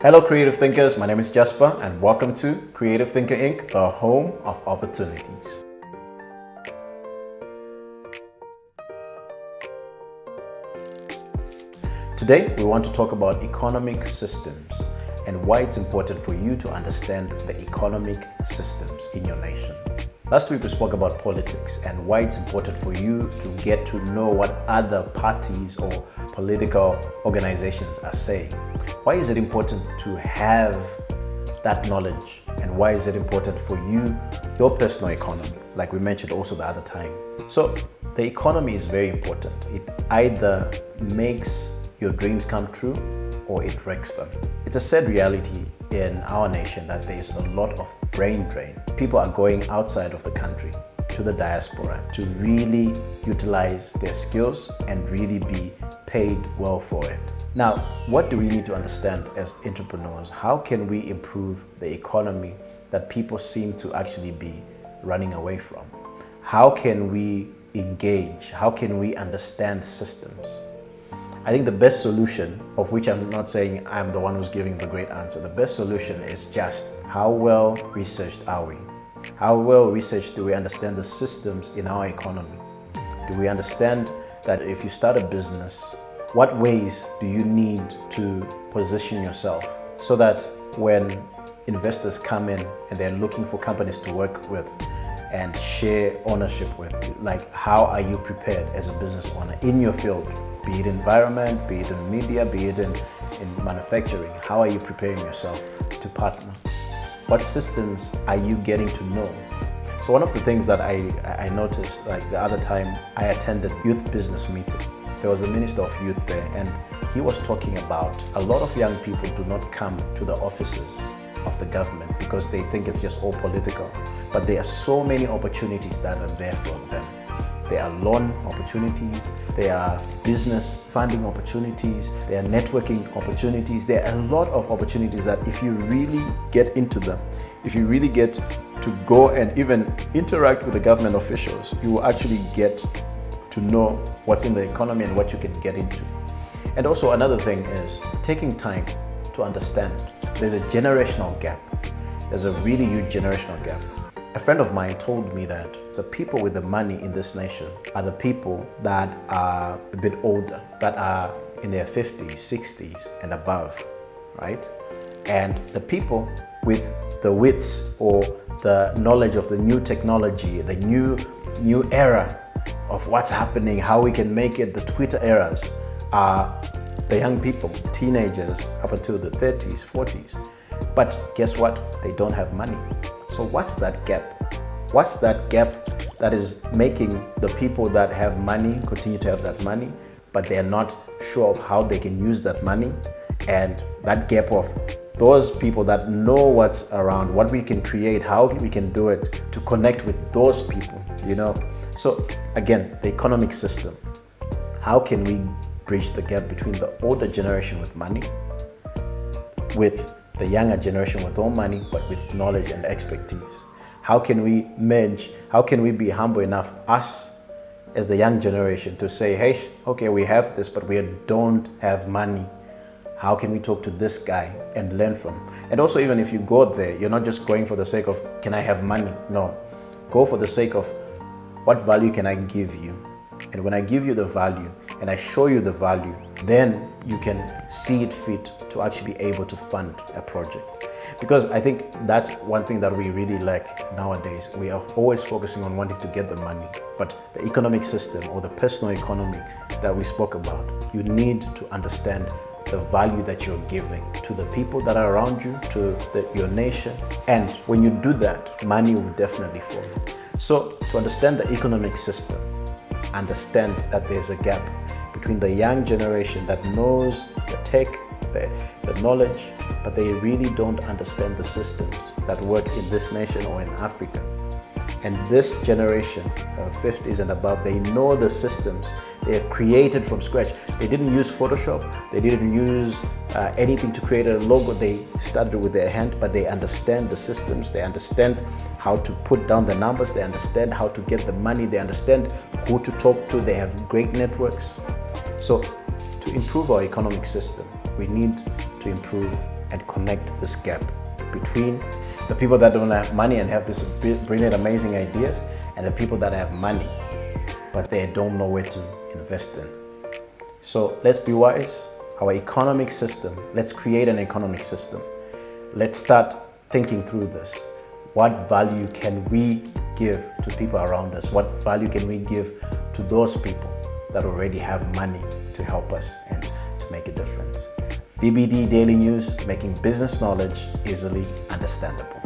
Hello, creative thinkers. My name is Jasper, and welcome to Creative Thinker Inc., the home of opportunities. Today, we want to talk about economic systems and why it's important for you to understand the economic systems in your nation. Last week, we spoke about politics and why it's important for you to get to know what other parties or political organizations are saying. Why is it important to have that knowledge? And why is it important for you, your personal economy, like we mentioned also the other time? So the economy is very important. It either makes your dreams come true or it wrecks them. It's a sad reality in our nation that there is a lot of brain drain. People are going outside of the country to the diaspora to really utilize their skills and really be paid well for it. Now, what do we need to understand as entrepreneurs? How can we improve the economy that people seem to actually be running away from? How can we engage? How can we understand systems? I think the best solution, of which I'm not saying I'm the one who's giving the great answer, the best solution is just how well researched are we? How well researched do we understand the systems in our economy? Do we understand that if you start a business, what ways do you need to position yourself so that when investors come in and they're looking for companies to work with and share ownership with, like how are you prepared as a business owner in your field? Be it environment, be it in media, be it in manufacturing. How are you preparing yourself to partner? What systems are you getting to know? So one of the things that I noticed, like the other time I attended youth business meeting, there was the Minister of Youth there and he was talking about a lot of young people do not come to the offices of the government because they think it's just all political. But there are so many opportunities that are there for them. There are loan opportunities, there are business funding opportunities, there are networking opportunities. There are a lot of opportunities that if you really get into them, if you really get to go and even interact with the government officials, you will actually get to know what's in the economy and what you can get into. And also another thing is taking time to understand there's a generational gap. There's a really huge generational gap. A friend of mine told me that the people with the money in this nation are the people that are a bit older, that are in their 50s, 60s and above, right? And the people with the wits or the knowledge of the new technology, the new era of what's happening, how we can make it, the Twitter eras, are the young people, teenagers up until the 30s, 40s. But guess what? They don't have money. So what's that gap? What's that gap that is making the people that have money continue to have that money, but they're not sure of how they can use that money? And that gap of those people that know what's around, what we can create, how we can do it to connect with those people, you know? So again, the economic system. How can we bridge the gap between the older generation with money, with the younger generation with no money, but with knowledge and expertise? How can we merge? How can we be humble enough, us as the young generation, to say, hey, okay, we have this, but we don't have money. How can we talk to this guy and learn from him? And also, even if you go there, you're not just going for the sake of, can I have money? No, go for the sake of, what value can I give you? And when I give you the value and I show you the value, then you can see it fit to actually be able to fund a project. Because I think that's one thing that we really lack nowadays. We are always focusing on wanting to get the money, but the economic system or the personal economy that we spoke about, you need to understand the value that you're giving to the people that are around you, to your nation. And when you do that, money will definitely follow. So to understand the economic system, understand that there's a gap between the young generation that knows the tech, the knowledge, but they really don't understand the systems that work in this nation or in Africa. And this generation, 50s and above, they know the systems they have created from scratch. They didn't use Photoshop, they didn't use anything to create a logo. They started with their hand, but they understand the systems, they understand how to put down the numbers, they understand how to get the money, they understand who to talk to, they have great networks. So to improve our economic system, we need to improve and connect this gap between the people that don't have money and have this brilliant, amazing ideas, and the people that have money, but they don't know where to invest in. So let's be wise. Our economic system, let's create an economic system. Let's start thinking through this. What value can we give to people around us? What value can we give to those people that already have money to help us and to make a difference? VBD Daily News, making business knowledge easily understandable.